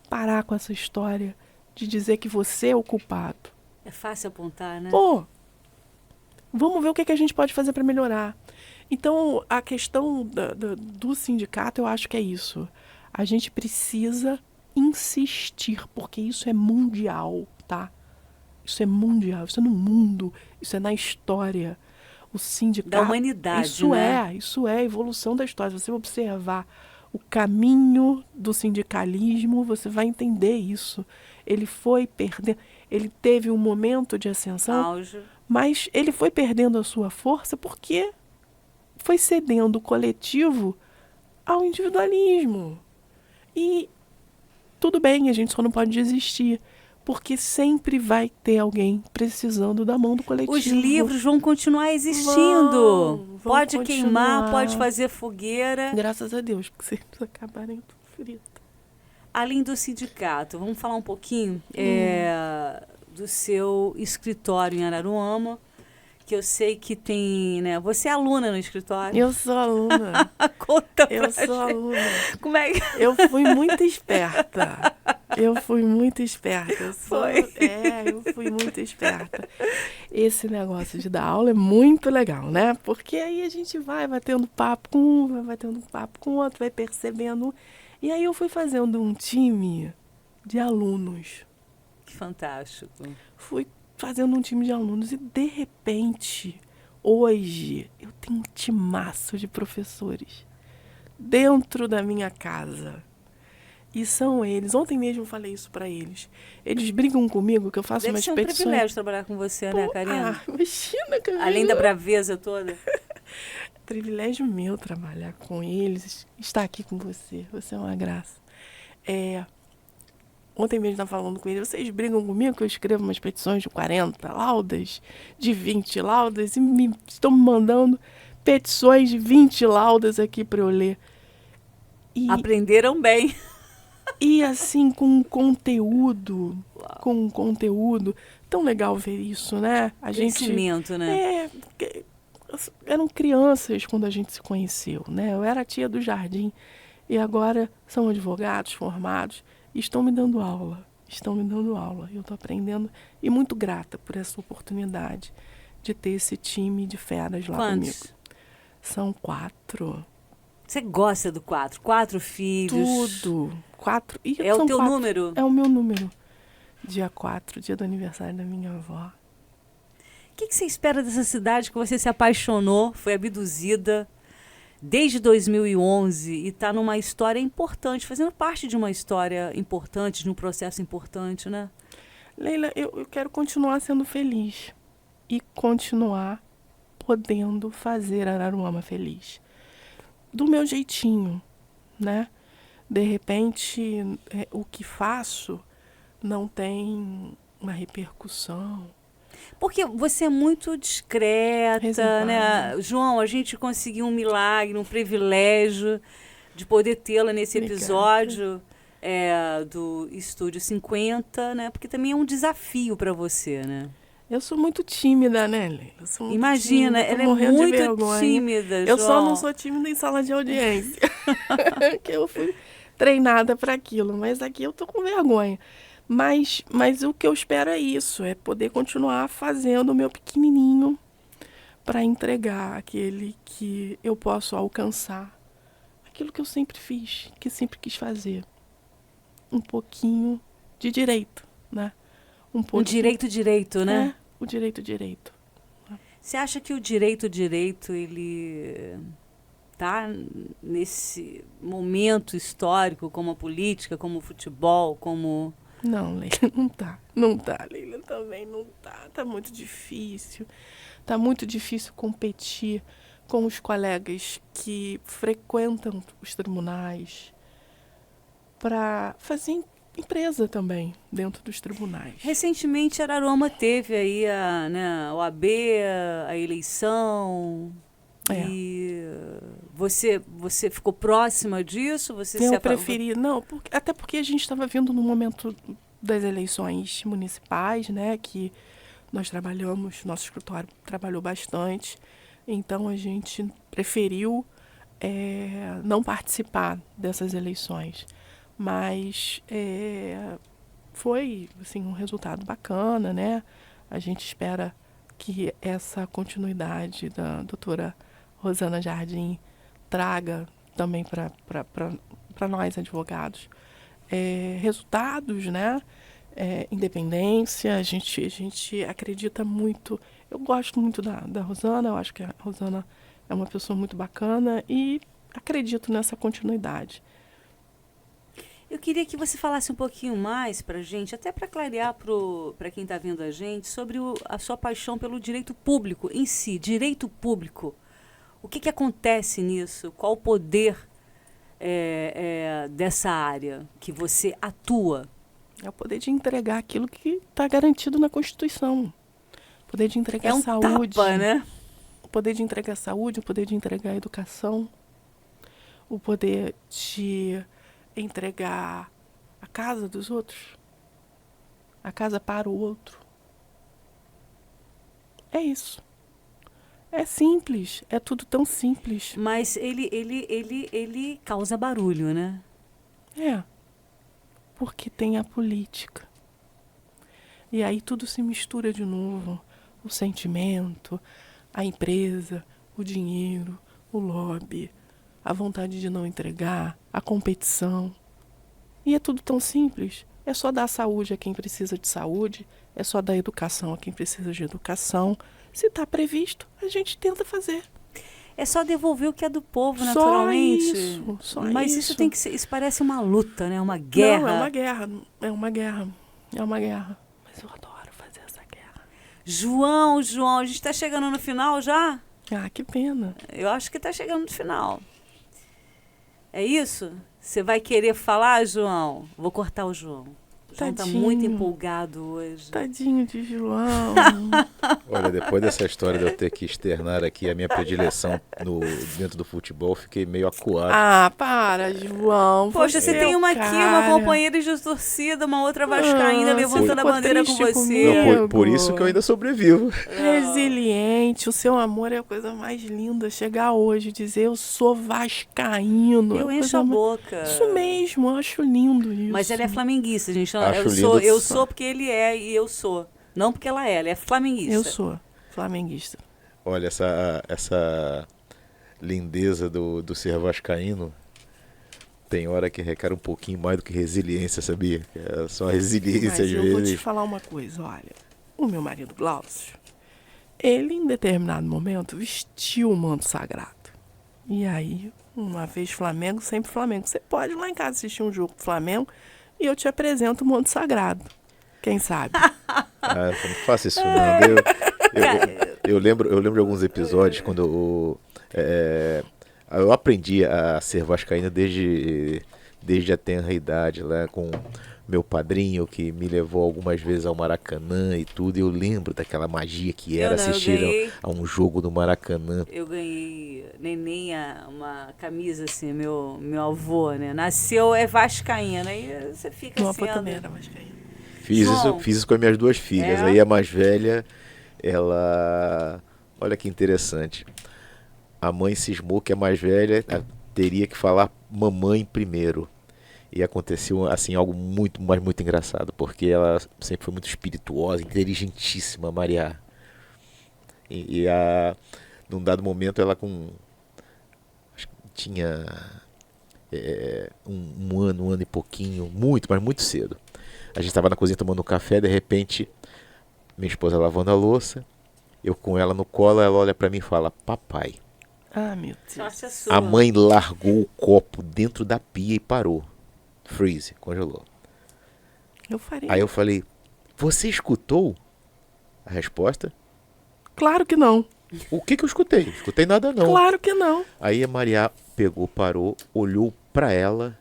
Parar com essa história de dizer que você é o culpado. É fácil apontar, né? Vamos ver o que a gente pode fazer para melhorar. Então, a questão do sindicato, eu acho que é isso. A gente precisa insistir, porque isso é mundial, tá? Isso é mundial, isso é no mundo, isso é na história. O sindicato... Da humanidade, Isso é a evolução da história. Se você observar o caminho do sindicalismo, você vai entender isso. Ele foi perdendo... Ele teve um momento de ascensão, auge, mas ele foi perdendo a sua força porque foi cedendo o coletivo ao individualismo. E tudo bem, a gente só não pode desistir, porque sempre vai ter alguém precisando da mão do coletivo. Os livros vão continuar existindo. Vão pode continuar. Queimar, pode fazer fogueira. Graças a Deus, porque se eles acabarem tudo frito. Além do sindicato, vamos falar um pouquinho do seu escritório em Araruama, que eu sei que tem, né? Você é aluna no escritório? Eu sou aluna. Conta pra Eu sou gente. aluna. Como é que... Eu fui muito esperta. Eu fui muito esperta. Eu fui muito esperta. Esse negócio de dar aula é muito legal, né? Porque aí a gente vai batendo papo com um, vai batendo papo com o outro, vai percebendo. E aí eu fui fazendo um time de alunos. Que fantástico. Fui fazendo um time de alunos e, de repente, hoje, eu tenho um timaço de professores dentro da minha casa. E são eles. Ontem mesmo eu falei isso para eles. Eles brigam comigo que eu faço umas petições. Deve ser um privilégio trabalhar com você, né, Karina? Imagina, Camila. Além da braveza toda. Privilégio meu trabalhar com eles, estar aqui com você. Você é uma graça. Ontem mesmo eu estava falando com eles. Vocês brigam comigo que eu escrevo umas petições de 40 laudas, de 20 laudas, e estão me mandando petições de 20 laudas aqui para eu ler. E aprenderam bem. E assim, com um conteúdo, tão legal ver isso, né? Crescimento, né? Eram crianças quando a gente se conheceu, né? Eu era a tia do jardim e agora são advogados formados e estão me dando aula. Eu estou aprendendo e muito grata por essa oportunidade de ter esse time de feras lá comigo. São 4. Você gosta do 4? 4 filhos. Tudo. 4. E É o são teu 4. número? É o meu número. Dia 4, dia do aniversário da minha avó. O que você espera dessa cidade que você se apaixonou, foi abduzida desde 2011 e está numa história importante, fazendo parte de uma história importante, de um processo importante, né? Leila, eu quero continuar sendo feliz e continuar podendo fazer Araruama feliz. Do meu jeitinho, né? De repente, o que faço não tem uma repercussão. Porque você é muito discreta, Reservada. né? João, a gente conseguiu um milagre, um privilégio de poder tê-la nesse Obrigada. episódio do Estúdio 50, né? Porque também é um desafio para você, né? Eu sou muito tímida, né, Leila? Eu sou muito Imagina, tímida, tô ela é morrendo de muito vergonha. tímida, Eu só João. não sou tímida em sala de audiência. Que eu fui treinada para aquilo, mas aqui eu tô com vergonha. Mas o que eu espero é isso, é poder continuar fazendo o meu pequenininho para entregar aquele que eu posso alcançar. Aquilo que eu sempre fiz, que sempre quis fazer. Um pouquinho de direito, né? Um direito, né? É, o direito. Você acha que o direito, ele tá nesse momento histórico, como a política, como o futebol, como... Não, Leila, não tá. Não tá, Leila, também não tá. Tá muito difícil. Tá muito difícil competir com os colegas que frequentam os tribunais para fazer empresa também dentro dos tribunais. Recentemente, Araruama teve aí a OAB, a eleição. E você ficou próxima disso? Eu preferi, não, até porque a gente estava vindo no momento das eleições municipais, né, que nós trabalhamos, nosso escritório trabalhou bastante, então a gente preferiu não participar dessas eleições, mas foi assim, um resultado bacana, né? A gente espera que essa continuidade da doutora Rosana Jardim traga também para nós, advogados, resultados, né? Independência, a gente acredita muito. Eu gosto muito da Rosana, eu acho que a Rosana é uma pessoa muito bacana e acredito nessa continuidade. Eu queria que você falasse um pouquinho mais para a gente, até para clarear para quem está vendo a gente, sobre a sua paixão pelo direito público em si, direito público. O que acontece nisso? Qual o poder dessa área que você atua? É o poder de entregar aquilo que está garantido na Constituição. O poder de entregar saúde. Tapa, né? O poder de entregar saúde, o poder de entregar educação, o poder de entregar a casa dos outros, a casa para o outro. É isso. É simples, é tudo tão simples. Mas ele causa barulho, né? Porque tem a política. E aí tudo se mistura de novo. O sentimento, a empresa, o dinheiro, o lobby, a vontade de não entregar, a competição. E é tudo tão simples. É só dar saúde a quem precisa de saúde, é só dar educação a quem precisa de educação. Se está previsto, a gente tenta fazer. É só devolver o que é do povo, naturalmente. Só Mas isso. isso tem que ser, isso parece uma luta, né? Uma guerra. Não, é uma guerra. Mas eu adoro fazer essa guerra. João, a gente está chegando no final já? Ah, que pena. Eu acho que está chegando no final. É isso? Você vai querer falar, João? Vou cortar o João. O João está muito empolgado hoje. Tadinho de João. Olha, depois dessa história de eu ter que externar aqui a minha predileção dentro do futebol, fiquei meio acuado. Ah, para, João. Poxa, você tem uma aqui, uma companheira de torcida, uma outra vascaína levantando a bandeira com você. Não, por isso que eu ainda sobrevivo. Resiliente, o seu amor é a coisa mais linda. Chegar hoje e dizer eu sou vascaíno. Eu encho a boca. Isso mesmo, eu acho lindo isso. Mas ela é flamenguista, gente. Acho Eu sou porque ele é e eu sou. Não porque ela é flamenguista. Eu sou flamenguista. Olha, essa lindeza do ser vascaíno, tem hora que requer um pouquinho mais do que resiliência, sabia? É só resiliência Mas às eu vou te vezes. falar uma coisa, olha. O meu marido Glaucio, ele em determinado momento vestiu o manto sagrado. E aí, uma vez Flamengo, sempre Flamengo. Você pode ir lá em casa assistir um jogo do Flamengo e eu te apresento o manto sagrado. Quem sabe? Ah, não faça isso não. Eu lembro de alguns episódios quando eu aprendi a ser vascaíno desde a tenra idade, lá com meu padrinho que me levou algumas vezes ao Maracanã e tudo. E eu lembro daquela magia que era assistir a um jogo no Maracanã. Eu ganhei, neném, uma camisa assim, meu avô, né? Nasceu, é vascaína, aí você fica Meu assim... avô também era vascaíno. Fiz isso com as minhas duas filhas. Aí a mais velha, ela... Olha que interessante. A mãe cismou que a mais velha teria que falar mamãe primeiro. E aconteceu assim algo muito, mas muito engraçado, porque ela sempre foi muito espirituosa, inteligentíssima, Maria. Num dado momento ela acho que tinha um ano e pouquinho, mas muito cedo. A gente estava na cozinha tomando café, de repente minha esposa lavando a louça, eu com ela no colo, ela olha para mim e fala: papai. Ah, meu Deus. Nossa, é sua. A mãe largou o copo dentro da pia e parou. Freeze, congelou. Eu faria. Aí eu falei: você escutou a resposta? Claro que não. O que eu escutei? Escutei nada não. Claro que não. Aí a Maria pegou, parou, olhou pra ela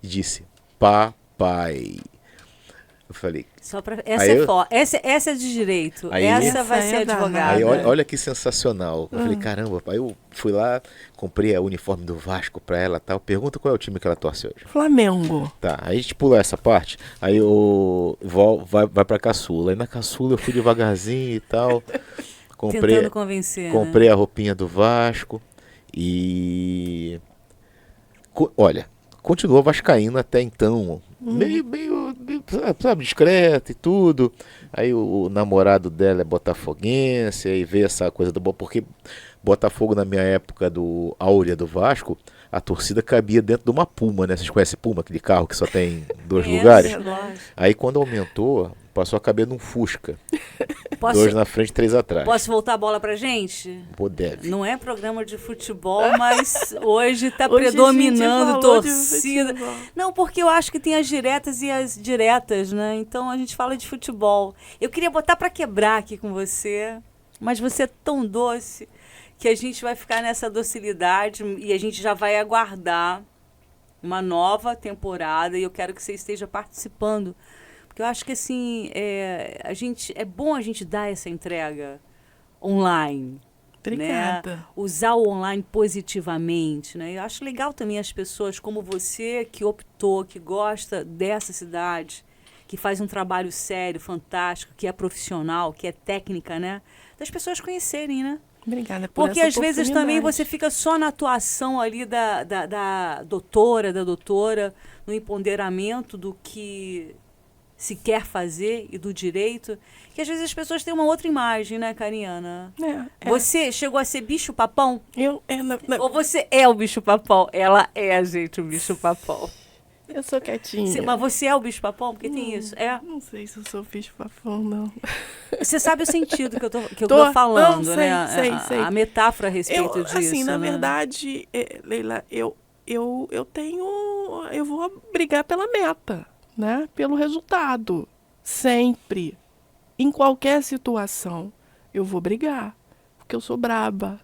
e disse: papai. Eu falei... Só pra, essa é de direito. Aí, essa vai ser advogada. Aí olha que sensacional. Eu falei: caramba, aí eu fui lá, comprei o uniforme do Vasco pra ela e tal. Pergunta qual é o time que ela torce hoje. Flamengo. Tá, aí a gente pula essa parte. Aí eu vai pra caçula. Aí na caçula eu fui devagarzinho e tal. Tentando convencer. Comprei a roupinha do Vasco. E... olha, continuou vascaíno até então. Meio, sabe, discreto e tudo. Aí o namorado dela é botafoguense. Aí veio essa coisa do... Porque Botafogo, na minha época do Áurea do Vasco, a torcida cabia dentro de uma Puma, né? Vocês conhecem Puma, aquele carro que só tem 2 lugares? Aí quando aumentou, passou a caber num Fusca. 2 na frente, 3 atrás. Posso voltar a bola pra gente? Pô, deve. Não é programa de futebol, mas hoje tá predominando torcida. Não, porque eu acho que tem as diretas e as diretas, né? Então a gente fala de futebol. Eu queria botar pra quebrar aqui com você, mas você é tão doce que a gente vai ficar nessa docilidade e a gente já vai aguardar uma nova temporada e eu quero que você esteja participando. Porque eu acho que assim, é bom a gente dar essa entrega online. Obrigada. Né? Usar o online positivamente. Né? Eu acho legal também as pessoas como você que optou, que gosta dessa cidade, que faz um trabalho sério, fantástico, que é profissional, que é técnica, né? Das pessoas conhecerem, né? Obrigada por Porque essa às vezes também você fica só na atuação ali da doutora, no empoderamento do que se quer fazer e do direito, que às vezes as pessoas têm uma outra imagem, né, Cariana? Você chegou a ser bicho-papão? Ou você é o bicho-papão? Ela é, gente, o bicho-papão. Eu sou quietinha. Mas você é o bicho-papão? Porque tem isso. Não sei se eu sou bicho-papão, não. Você sabe o sentido que eu tô falando, não, né? Sei. A metáfora a respeito disso. Assim, na né? verdade, Leila, eu vou brigar pela meta, né? Pelo resultado. Sempre. Em qualquer situação, eu vou brigar. Porque eu sou braba.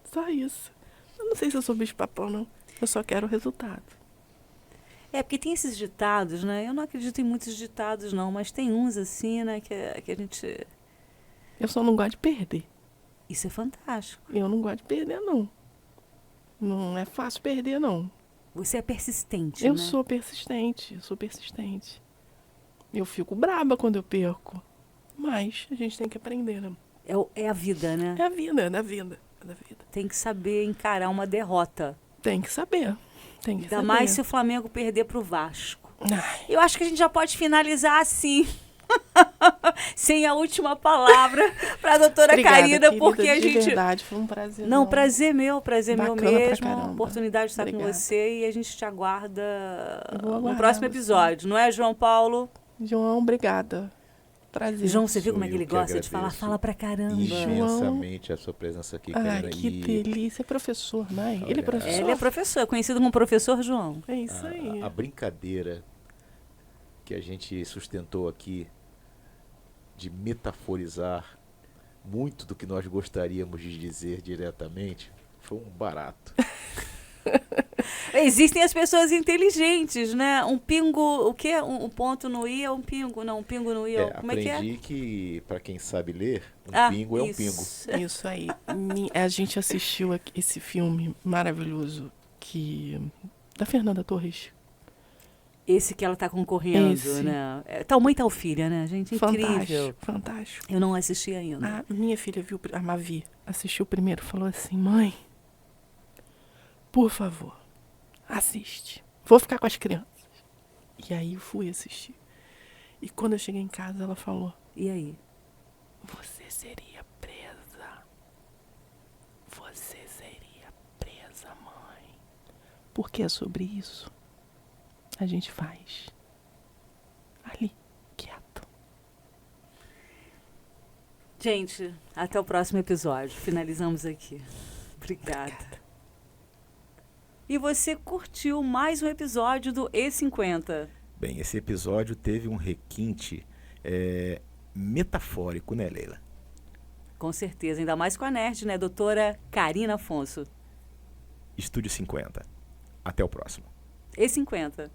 Só isso. Eu não sei se eu sou bicho-papão, não. Eu só quero o resultado. Porque tem esses ditados, né? Eu não acredito em muitos ditados, não, mas tem uns assim, né, que a gente... Eu só não gosto de perder. Isso é fantástico. Eu não gosto de perder, não. Não é fácil perder, não. Você é persistente, Eu né? sou persistente. Eu fico braba quando eu perco. Mas a gente tem que aprender, né? É a vida, né? É da vida. Tem que saber encarar uma derrota. Tem que saber. Ainda mais se o Flamengo perder pro Vasco. Ai. Eu acho que a gente já pode finalizar assim. sem a última palavra para a doutora Obrigada, Karina, querida, porque a de gente... verdade, foi um prazer. Não, prazer meu Bacana pra mesmo. caramba. Oportunidade de estar com Obrigada. você e a gente te aguarda Vou no aguardar próximo você. episódio, não é, João Paulo? João, obrigada. Prazer. João, você viu Sou como é que eu ele que gosta de falar? agradeço Fala pra caramba. imensamente a sua presença aqui, Ah, Karina. que delícia. É professor, não é? Ele é Olha, professor? Ele é professor, é conhecido como Professor João. É isso aí. A brincadeira que a gente sustentou aqui de metaforizar muito do que nós gostaríamos de dizer diretamente foi um barato. Existem as pessoas inteligentes, né? Um pingo, o quê? Um ponto no i é um pingo. Não, um pingo no i é como é que é? Aprendi que, para quem sabe ler, pingo é um pingo. Isso aí. A gente assistiu esse filme maravilhoso da Fernanda Torres. Esse que ela tá concorrendo, Esse. né? Tal mãe, tal filha, né, gente? Incrível. Fantástico, fantástico. Eu não assisti ainda. A minha filha viu, a Mavi, assistiu primeiro, falou assim: mãe, por favor, assiste. Vou ficar com as crianças. E aí eu fui assistir. E quando eu cheguei em casa, ela falou: E aí? você seria presa. Você seria presa, mãe. Porque é sobre isso. A gente faz ali, quieto. Gente, até o próximo episódio. Finalizamos aqui. Obrigada. E você curtiu mais um episódio do E50? Bem, esse episódio teve um requinte metafórico, né, Leila? Com certeza, ainda mais com a nerd, né, doutora Karina Afonso. Estúdio 50. Até o próximo. E50.